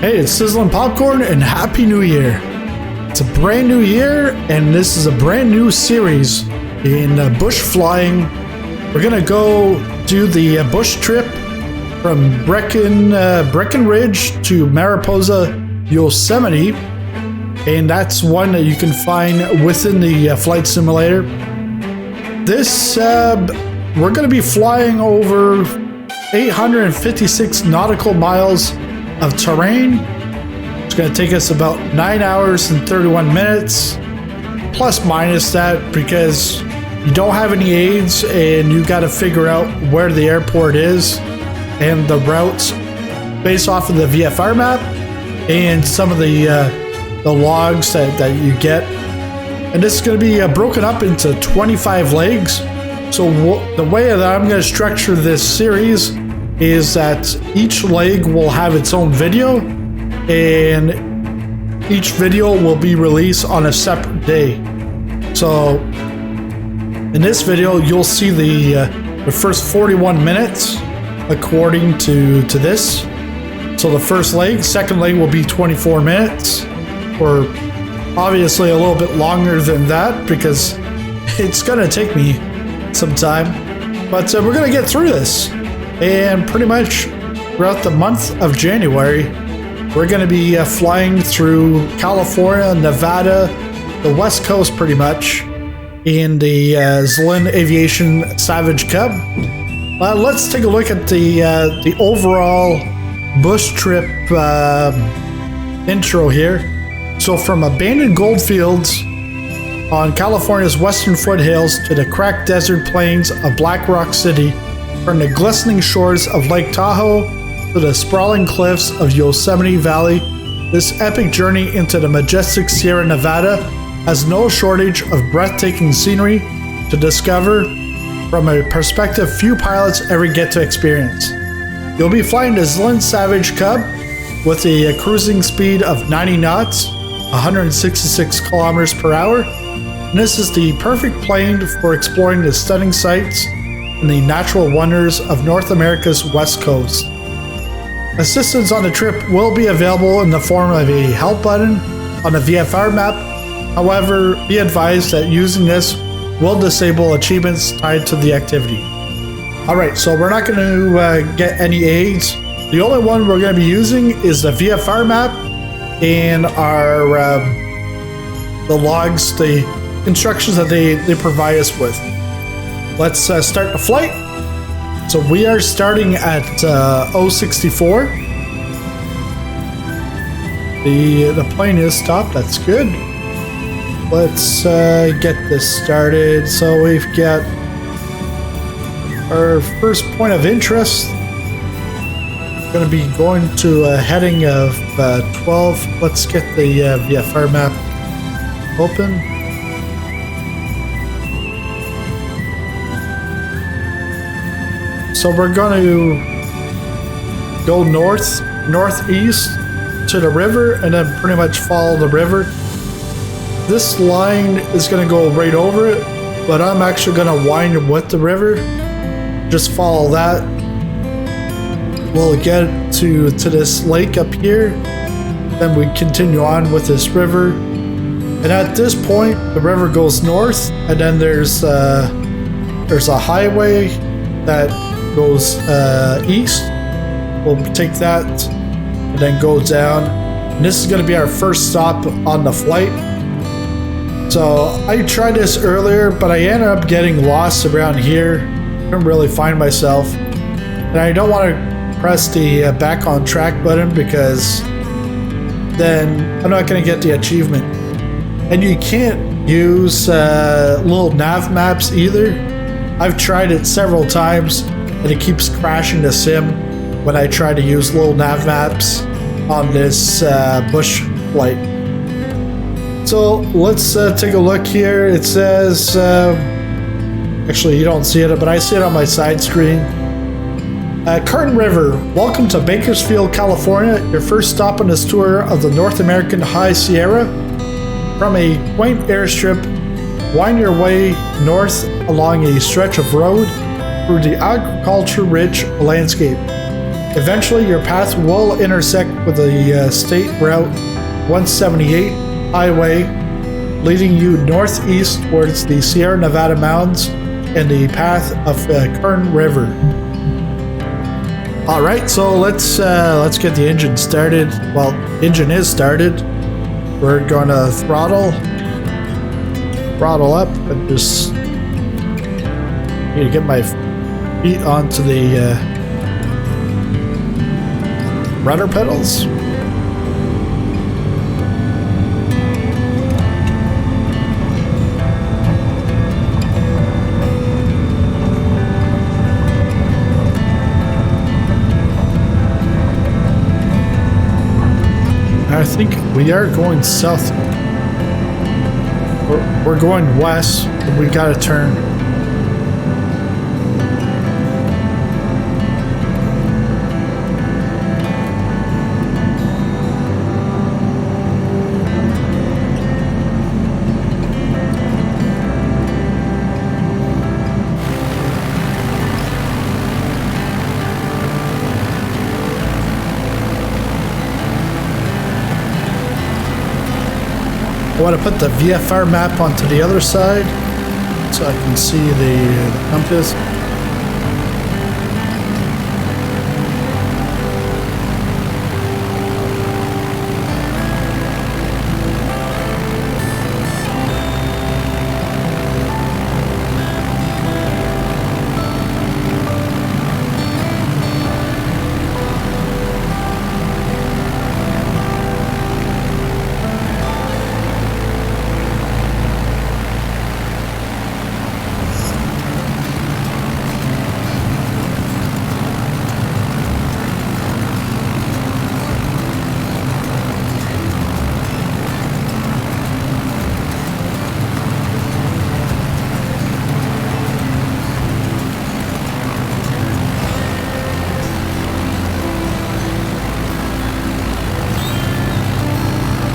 Hey, it's Sizzling Popcorn and Happy New Year. It's a brand new year and this is a brand new series in bush flying. We're gonna go do the bush trip from Breckenridge to Mariposa, Yosemite, and that's one that you can find within the flight simulator. This, we're gonna be flying over 856 nautical miles of terrain. It's going to take us about 9 hours and 31 minutes, plus minus that, because you don't have any aids and you got to figure out where the airport is and the routes based off of the VFR map and some of the logs that you get. And this is going to be broken up into 25 legs. So the way that I'm going to structure this series is that each leg will have its own video and each video will be released on a separate day. So in this video you'll see the first 41 minutes according to this. So the first leg, second leg will be 24 minutes, or obviously a little bit longer than that because it's gonna take me some time, but we're gonna get through this. And pretty much throughout the month of January, we're going to be flying through California, Nevada, the West Coast pretty much, in the Zlin Savage Cub. Let's take a look at the overall bush trip intro here. So from abandoned goldfields on California's western foothills to the cracked desert plains of Black Rock City, from the glistening shores of Lake Tahoe to the sprawling cliffs of Yosemite Valley, this epic journey into the majestic Sierra Nevada has no shortage of breathtaking scenery to discover from a perspective few pilots ever get to experience. You'll be flying the Zlin Savage Cub with a cruising speed of 90 knots, 166 kilometers per hour, and this is the perfect plane for exploring the stunning sights and the natural wonders of North America's West Coast. Assistance on the trip will be available in the form of a help button on the VFR map. However, be advised that using this will disable achievements tied to the activity. Alright, so we're not going to get any aids. The only one we're going to be using is the VFR map and our the logs, the instructions that they provide us with. Let's start the flight. So we are starting at 064. The plane is stopped. That's good. Let's get this started. So we've got our first point of interest. Going to be going to a heading of 12. Let's get the VFR map open. So we're going to go northeast to the river and then pretty much follow the river. This line is going to go right over it, but I'm actually going to wind with the river. Just follow that. We'll get to this lake up here. Then we continue on with this river. And at this point, the river goes north, and then there's a highway that goes east. We'll take that and then go down. And this is going to be our first stop on the flight. So I tried this earlier, but I ended up getting lost around here. Couldn't really find myself. And I don't want to press the back on track button because then I'm not going to get the achievement. And you can't use little nav maps either. I've tried it several times and it keeps crashing the sim when I try to use little nav maps on this bush flight. So let's take a look here. It says, actually you don't see it, but I see it on my side screen. Kern River, welcome to Bakersfield, California, your first stop on this tour of the North American High Sierra. From a quaint airstrip, wind your way north along a stretch of road through the agriculture-rich landscape. Eventually, your path will intersect with the State Route 178 highway, leading you northeast towards the Sierra Nevada mountains and the path of Kern River. All right, so let's get the engine started. Well, engine is started. We're going to throttle up, and just need to get my feet onto the rudder pedals. I think we are going south. We're going west, and we gotta turn. I want to put the VFR map onto the other side so I can see the compass.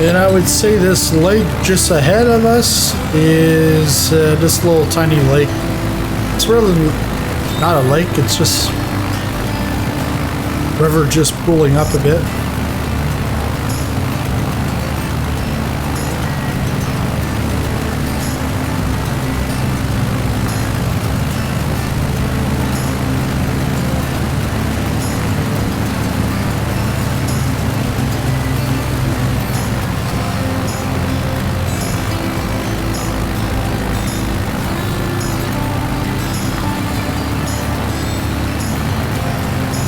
And I would say this lake just ahead of us is this little tiny lake. It's really not a lake, it's just river just pooling up a bit.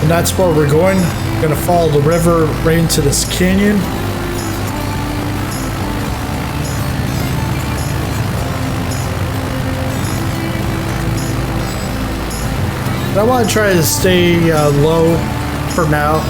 And that's where we're going. We're gonna follow the river right into this canyon. And I want to try to stay low for now.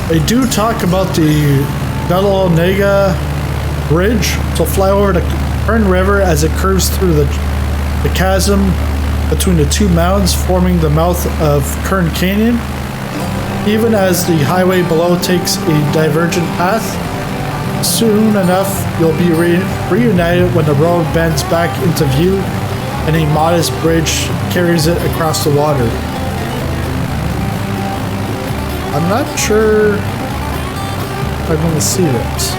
They do talk about the Galonega Bridge to fly over the Kern River as it curves through the chasm between the two mountains, forming the mouth of Kern Canyon. Even as the highway below takes a divergent path, soon enough you'll be reunited when the road bends back into view and a modest bridge carries it across the water. I'm not sure if I'm going to see this.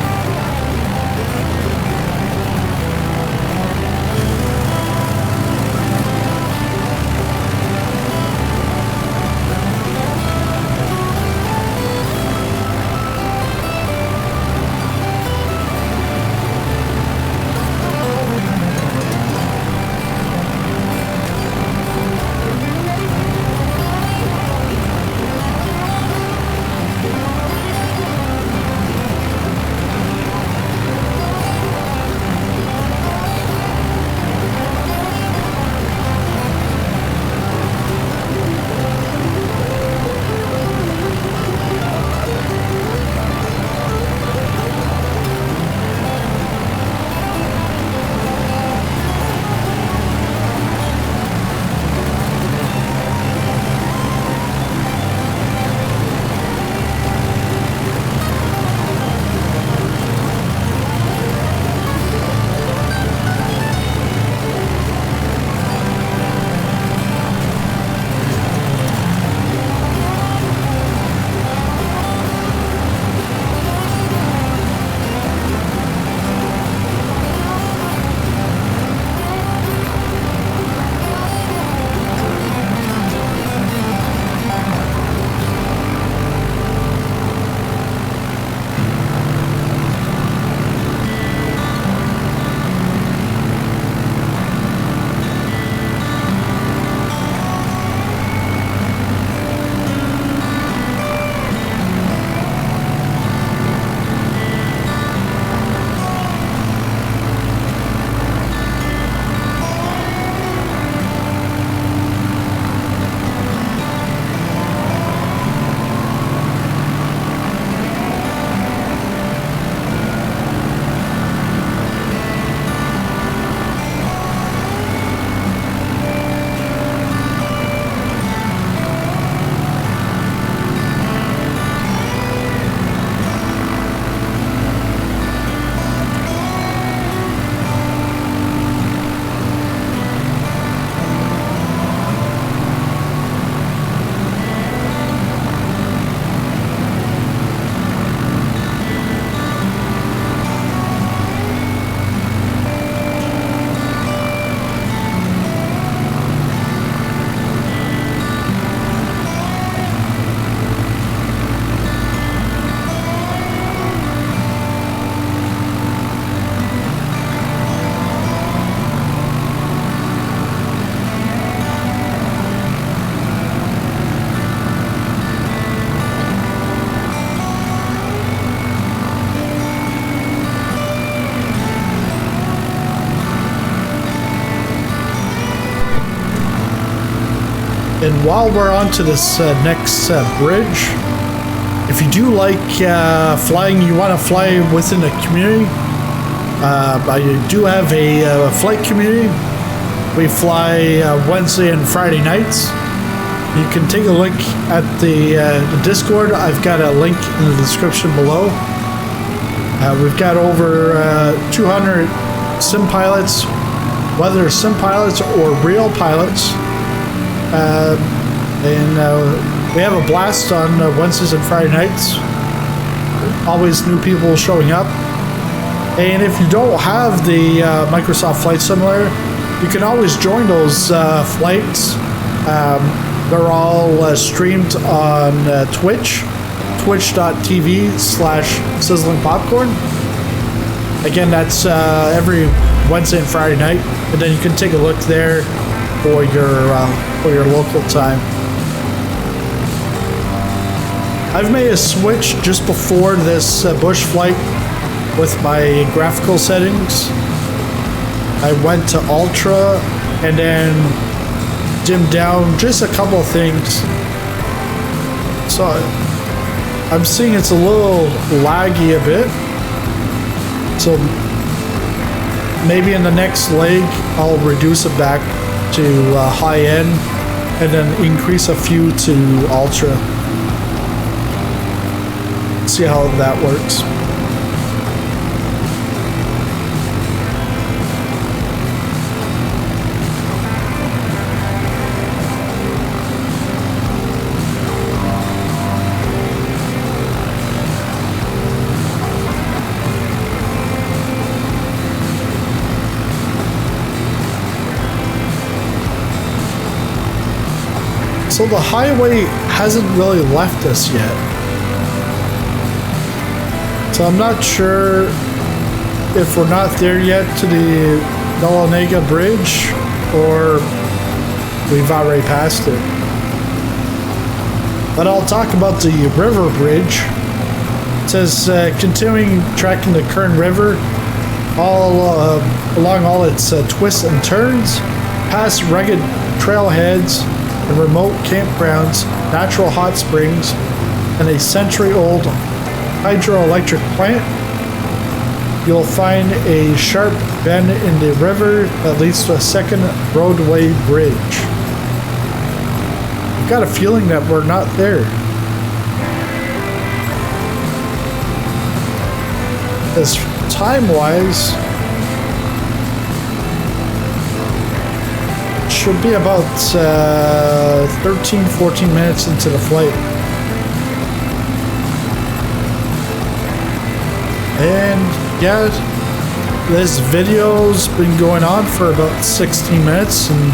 And while we're on to this next bridge, if you do like flying, you want to fly within a community, I do have a flight community. We fly Wednesday and Friday nights. You can take a look at the Discord. I've got a link in the description below. We've got over 200 sim pilots, whether sim pilots or real pilots. We have a blast on Wednesdays and Friday nights. Always new people showing up. And if you don't have the Microsoft Flight Simulator, you can always join those flights. They're all streamed on Twitch, twitch.tv/SizzlingPopcorn. Again, that's every Wednesday and Friday night, and then you can take a look there for your local time. I've made a switch just before this bush flight with my graphical settings. I went to Ultra and then dimmed down just a couple of things. So I'm seeing it's a little laggy a bit. So maybe in the next leg I'll reduce it back to high end and then increase a few to Ultra. See how that works. So the highway hasn't really left us yet. So I'm not sure if we're not there yet to the Dahlonega Bridge or we've already passed it. But I'll talk about the river bridge. It says continuing tracking the Kern River all along all its twists and turns, past rugged trailheads and remote campgrounds, natural hot springs, and a century-old hydroelectric plant. You'll find a sharp bend in the river that leads to a second roadway bridge. I've got a feeling that we're not there. Because time-wise, should be about 13-14 minutes into the flight. And yeah, this video's been going on for about 16 minutes and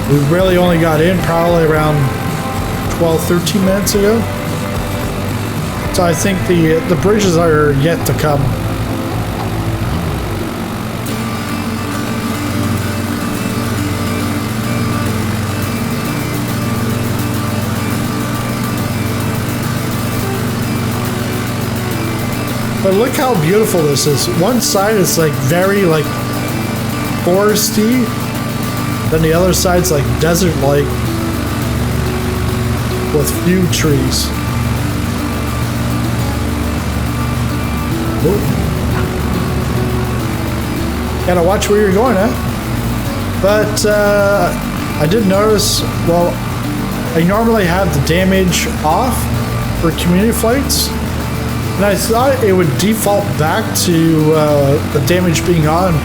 we really only got in probably around 12-13 minutes ago. So I think the bridges are yet to come. But look how beautiful this is. One side is like very like foresty, then the other side's like desert-like with few trees. Ooh. Gotta watch where you're going, huh? But I did notice, well, I normally have the damage off for community flights. And I thought it would default back to the damage being on,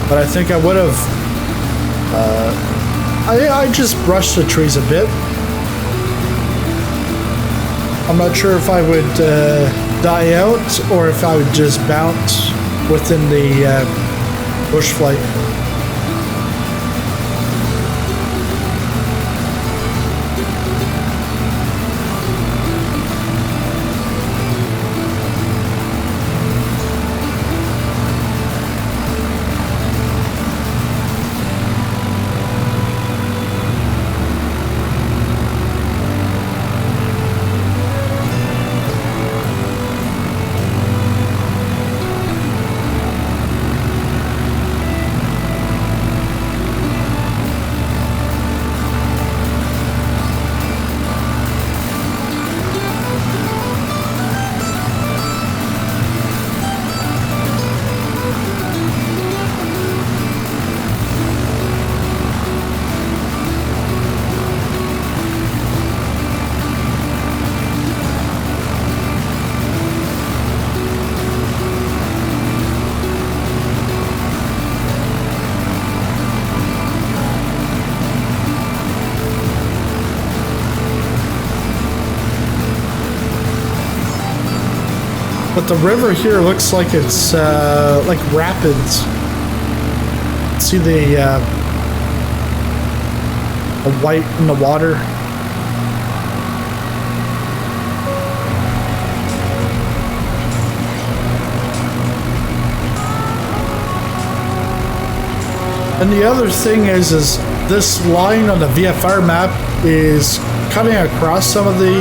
but I think I would have. I just brushed the trees a bit. I'm not sure if I would die out or if I would just bounce within the bush flight. But the river here looks like it's like rapids. See the white in the water. And the other thing is this line on the VFR map is cutting across some of the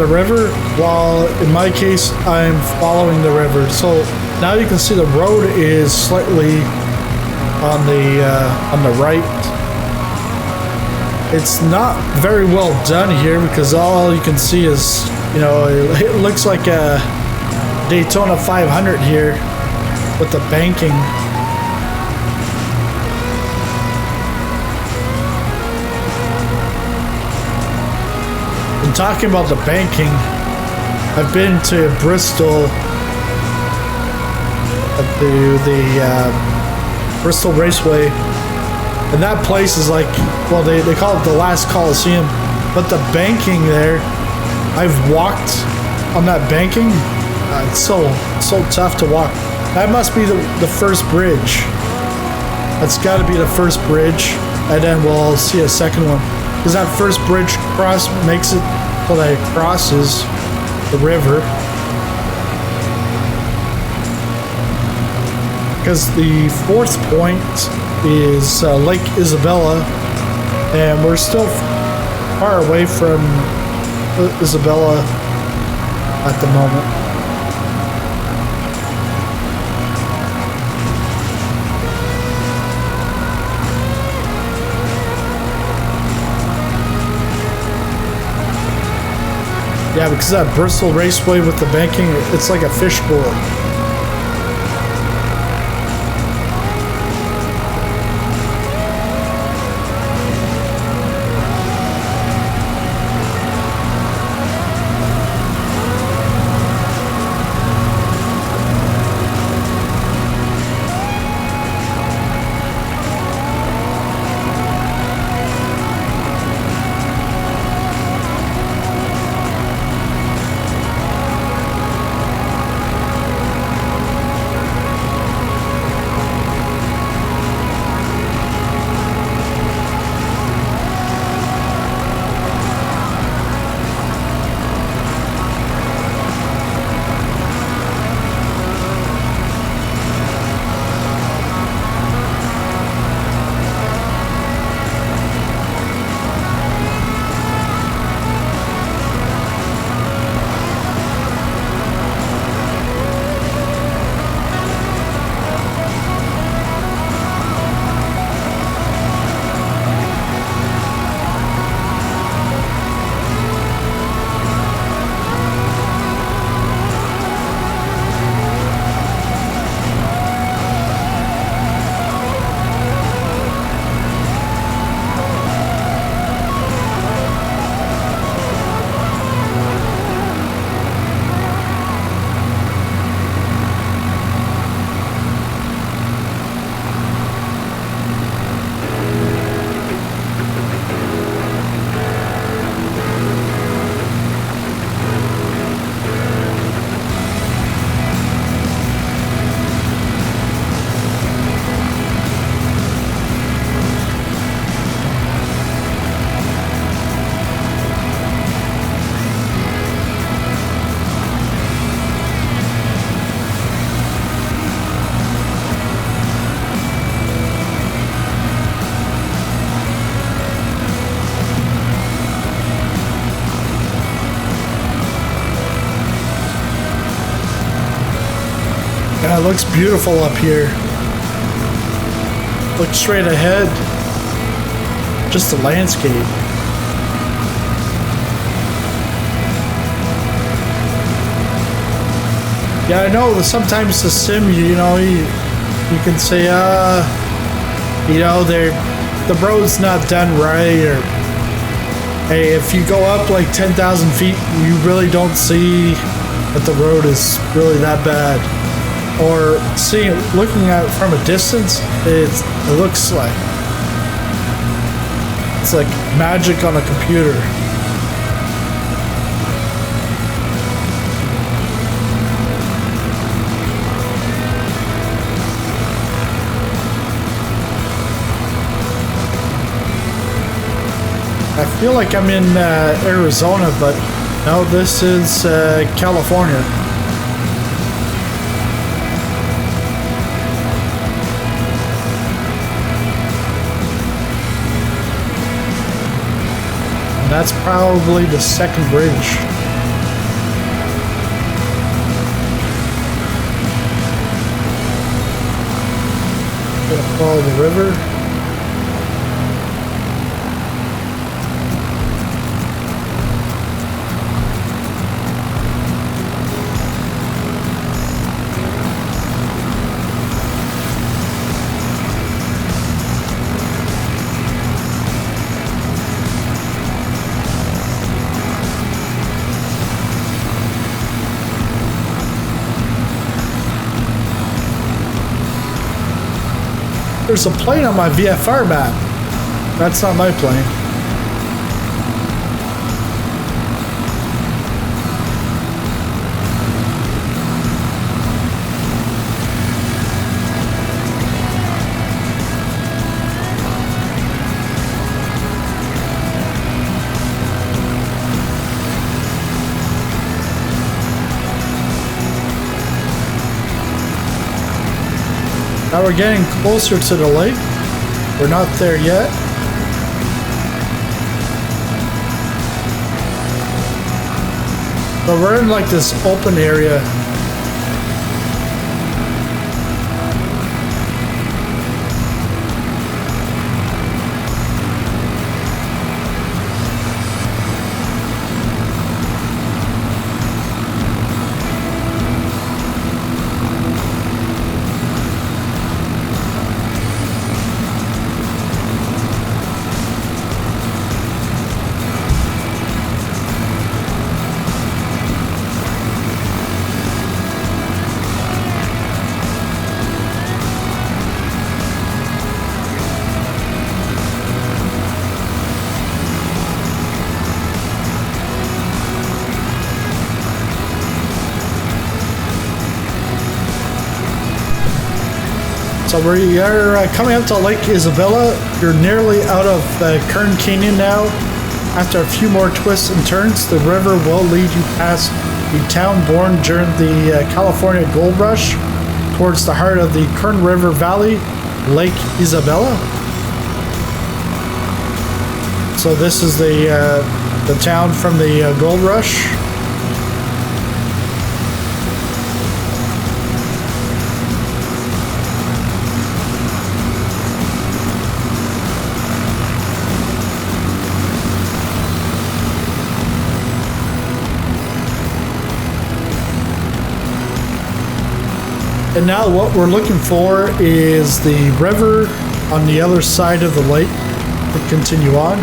river, while in my case I'm following the river. So now you can see the road is slightly on the right. It's not very well done here because all you can see is, you know, it looks like a Daytona 500 here with the banking. And talking about the banking, I've been to Bristol at the Bristol Raceway, and that place is like, well, they call it the last Coliseum, but the banking there, I've walked on that banking. It's so tough to walk. That must be the first bridge. That's got to be the first bridge, and then we'll see a second one, because that first bridge cross makes it so that it crosses the river. Because the fourth point is Lake Isabella, and we're still far away from Isabella at the moment. Yeah, because that Bristol Raceway with the banking, it's like a fishbowl. Yeah, it looks beautiful up here. Look straight ahead. Just the landscape. Yeah, I know that sometimes the sim, you can say, the road's not done right, or hey, if you go up like 10,000 feet, you really don't see that the road is really that bad. Or looking at it from a distance, it looks like it's like magic on a computer. feel like I'm in Arizona, but no, this is California. And that's probably the second bridge. Gonna follow the river. There's a plane on my VFR map. That's not my plane. Now we're getting closer to the lake. We're not there yet. But we're in like this open area. So we are coming up to Lake Isabella. You're nearly out of Kern Canyon now. After a few more twists and turns, the river will lead you past the town born during the California Gold Rush towards the heart of the Kern River Valley, Lake Isabella. So this is the town from the Gold Rush. And now what we're looking for is the river on the other side of the lake to continue on.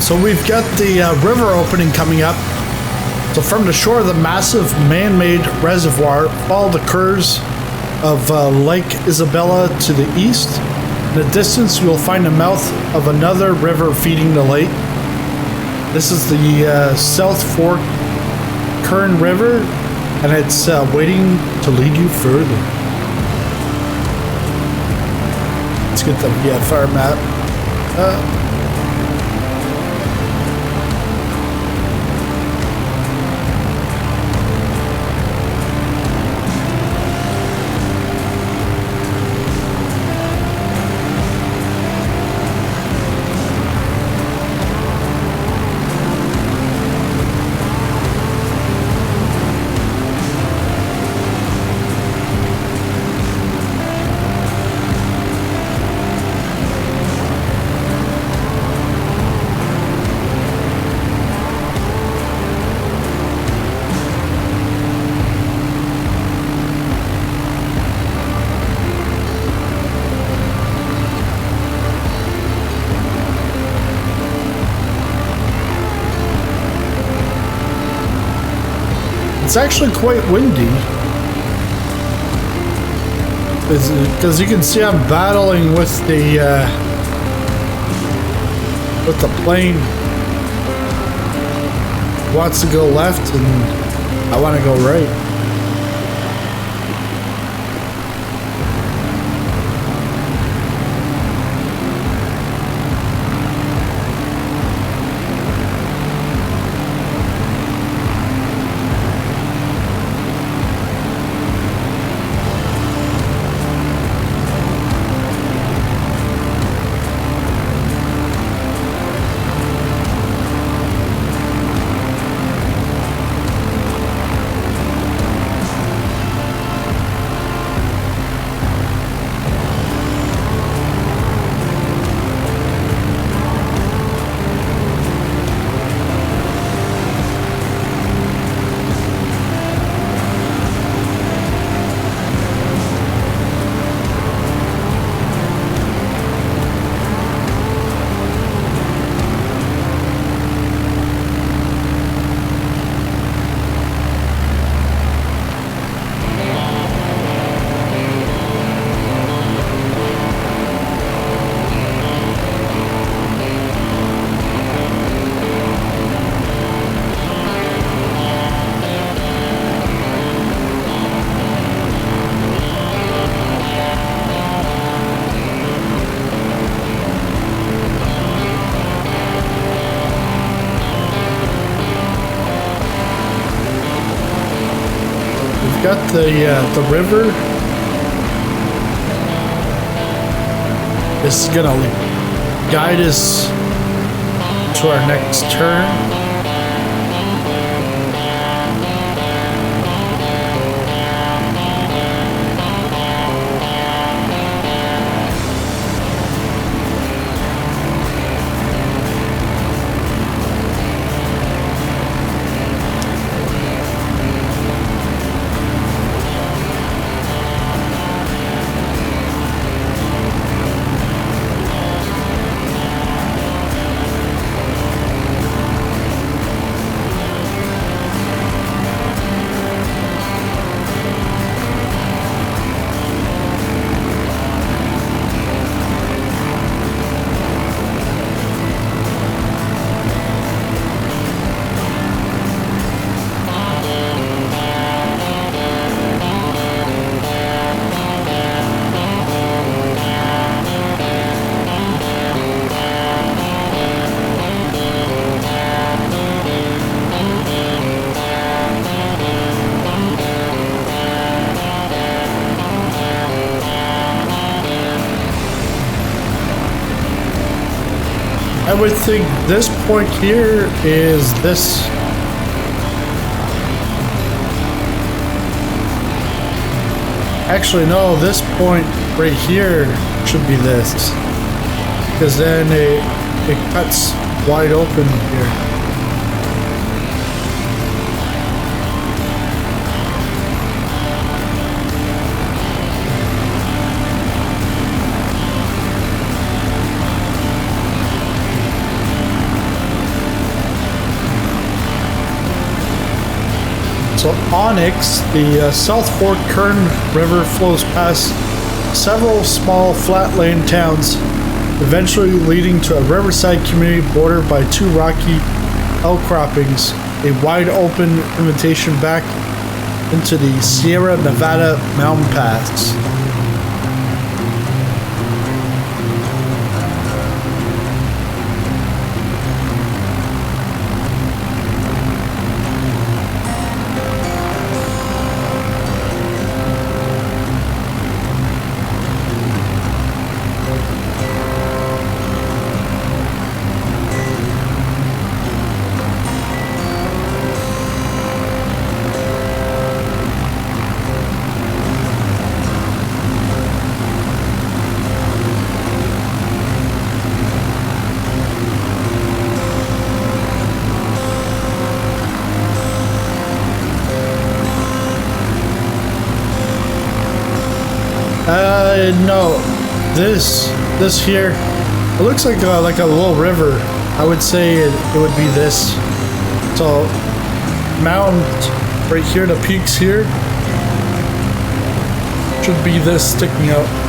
So we've got the river opening coming up. So from the shore of the massive man-made reservoir, follow the curves of Lake Isabella to the east. In the distance, you will find the mouth of another river feeding the lake. This is the South Fork Kern River. and it's waiting to lead you further. Let's get the VFR map. It's actually quite windy, because you can see I'm battling with the plane. It wants to go left and I want to go right. Got the river. This is gonna guide us to our next turn. I would think this point here is this. Actually, no, this point right here should be this. Because then it cuts wide open here. So Onyx, the South Fork Kern River flows past several small flatland towns, eventually leading to a riverside community bordered by two rocky outcroppings, a wide open invitation back into the Sierra Nevada mountain pass. No, this here, it looks like a little river. I would say it would be this. So mountains right here, the peaks here should be this sticking out.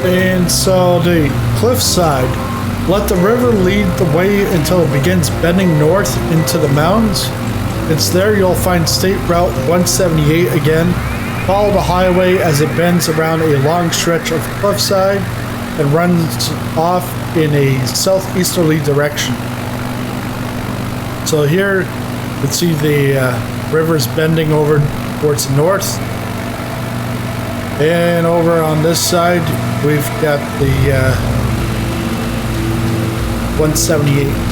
And so the cliffside, let the river lead the way until it begins bending north into the mountains. It's there you'll find State Route 178 again. Follow the highway as it bends around a long stretch of cliffside and runs off in a southeasterly direction. So here you can see the river's bending over towards the north. And over on this side, we've got the 178.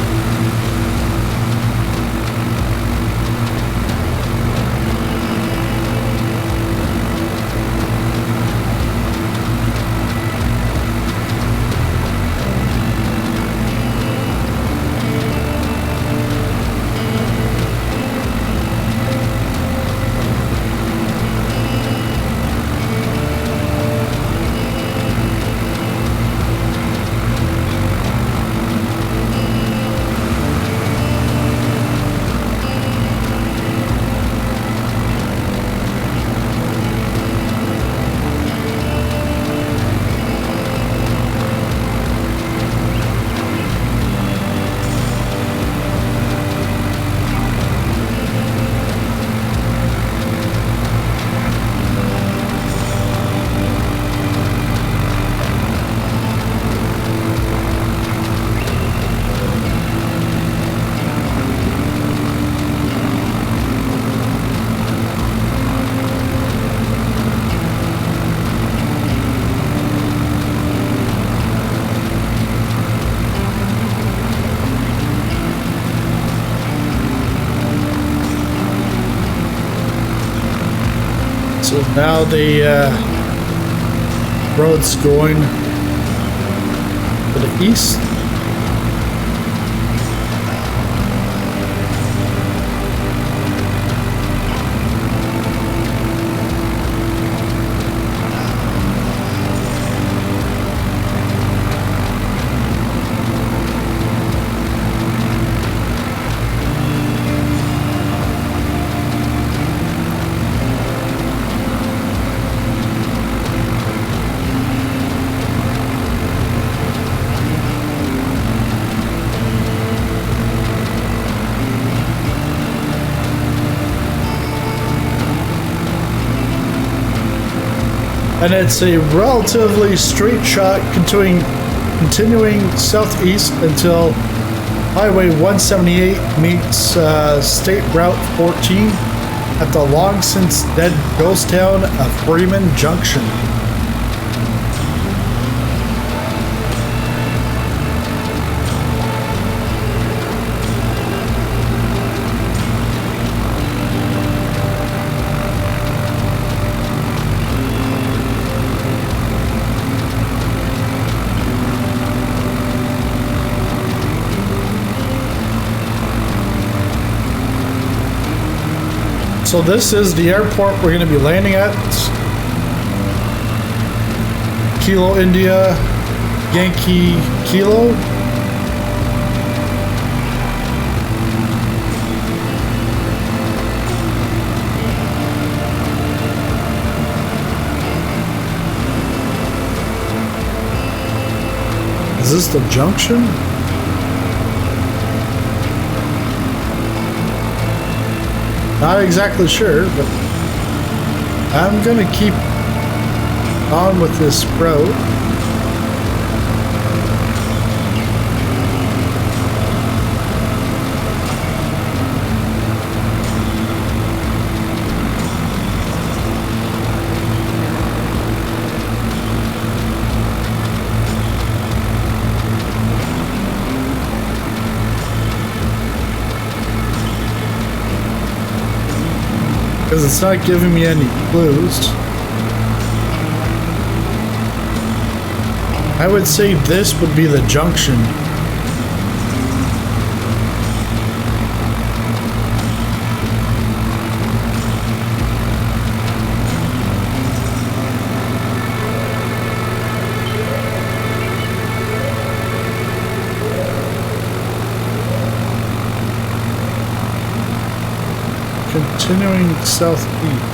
So now the road's going to the east. And it's a relatively straight shot continuing southeast until Highway 178 meets State Route 14 at the long since dead ghost town of Freeman Junction. So this is the airport we're going to be landing at. Kilo India, Yankee Kilo. Is this the junction? Not exactly sure, but I'm gonna keep on with this road. Because it's not giving me any clues. I would say this would be the junction. Continuing southeast.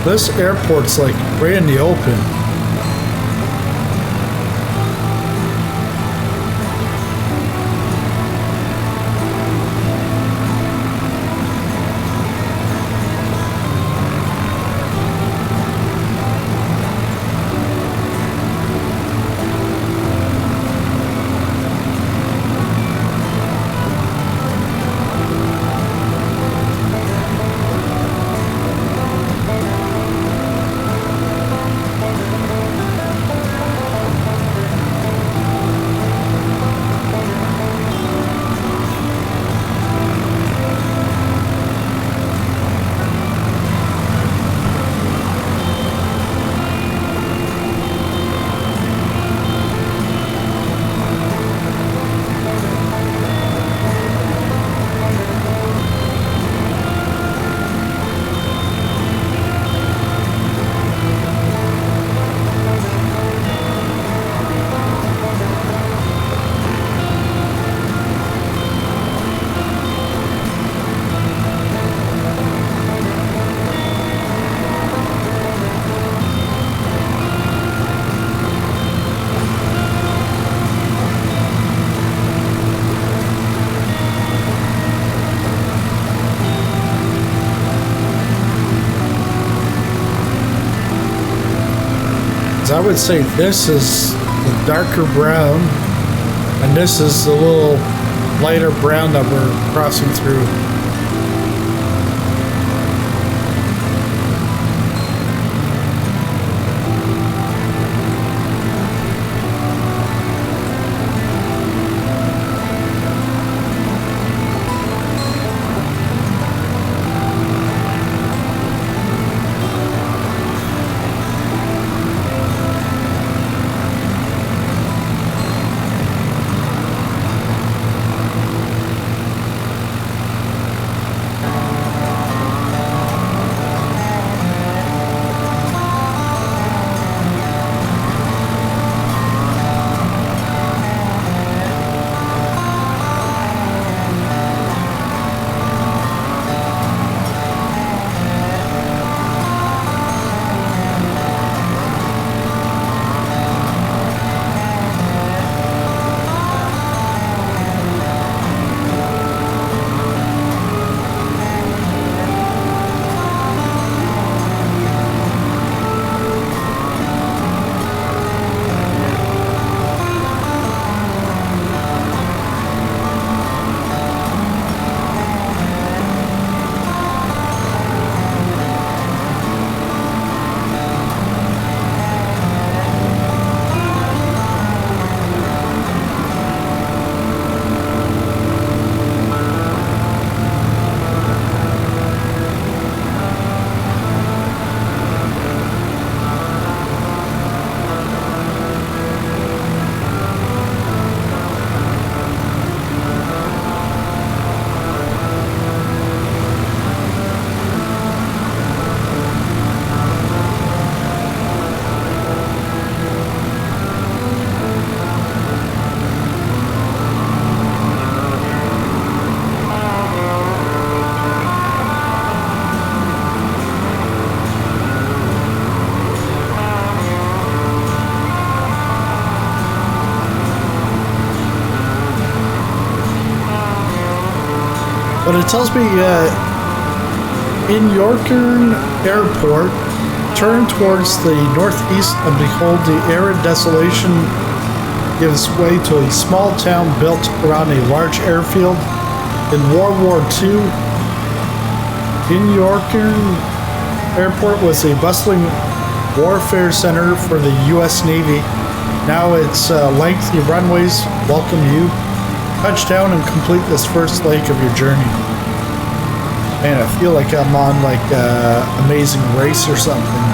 This airport's like right in the open. I would say this is the darker brown, and this is the little lighter brown that we're crossing through. But it tells me Inyokern Airport, turn towards the northeast and behold the arid desolation gives way to a small town built around a large airfield. In World War II, Inyokern Airport was a bustling warfare center for the U.S. Navy. Now its lengthy runways welcome you. Touch down and complete this first leg of your journey. Man, I feel like I'm on like Amazing Race or something.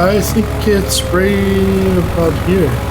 I think it's right about here.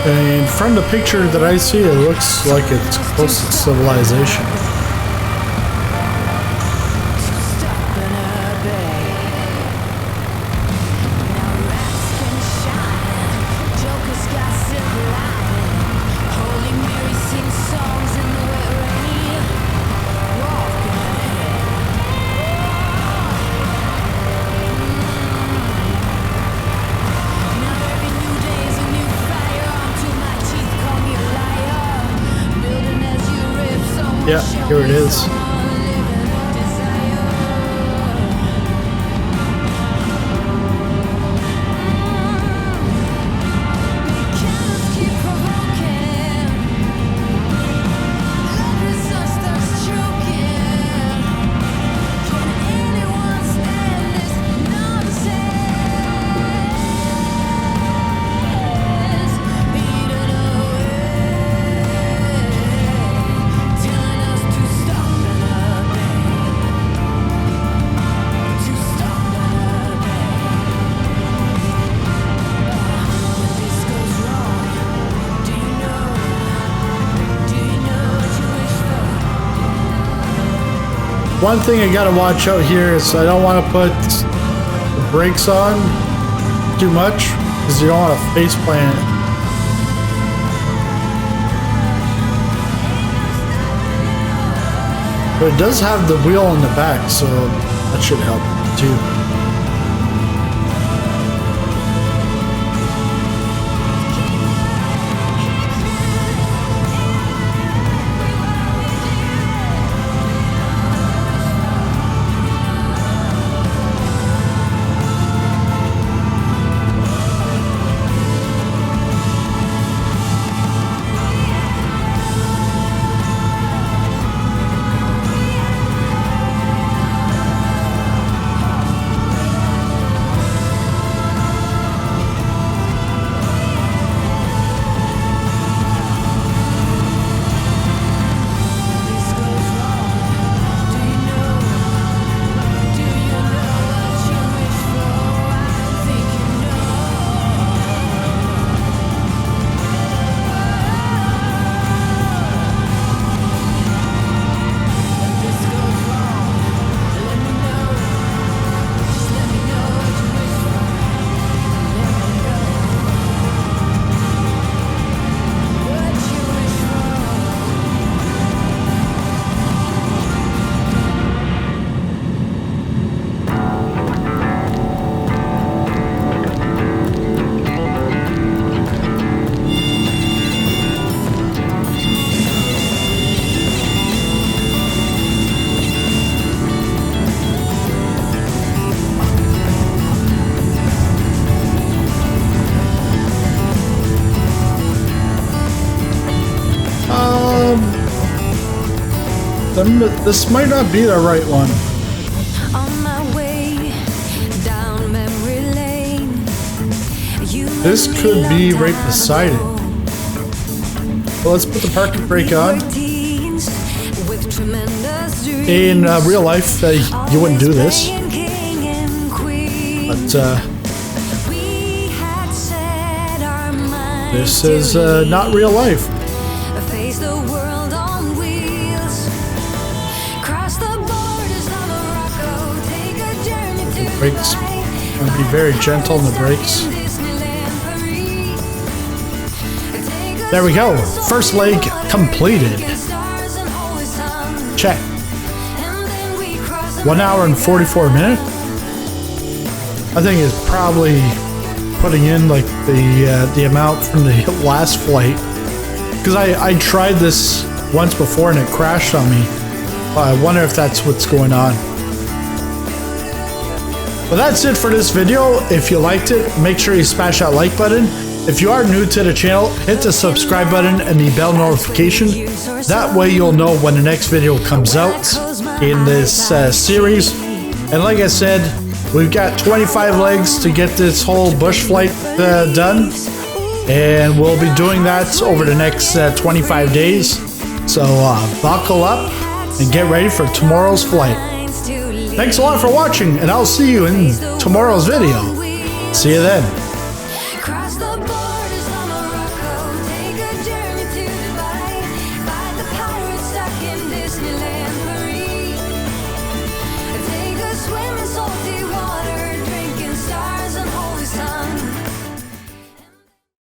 And from the picture that I see, it looks like it's close to civilization. Yeah, here it is. One thing I gotta watch out here is I don't want to put the brakes on too much because you don't want to face plant. But it does have the wheel in the back, so that should help too. one, but this might not be the right one. On my way down memory lane. This could be right beside it. Well, let's put the parking brake on. In real life, you wouldn't do this. But this is not real life. The brakes, I'm gonna be very gentle on the brakes. There we go. First leg completed. Check. 1 hour and 44 minutes. I think it's probably putting in like the amount from the last flight, because I tried this once before and it crashed on me. I wonder if that's what's going on. Well, that's it for this video. If you liked it, make sure you smash that like button. If you are new to the channel, hit the subscribe button and the bell notification. That way you'll know when the next video comes out in this series. And like I said, we've got 25 legs to get this whole bush flight done. And we'll be doing that over the next 25 days. So buckle up and get ready for tomorrow's flight. Thanks a lot for watching, and I'll see you in tomorrow's video. See you then.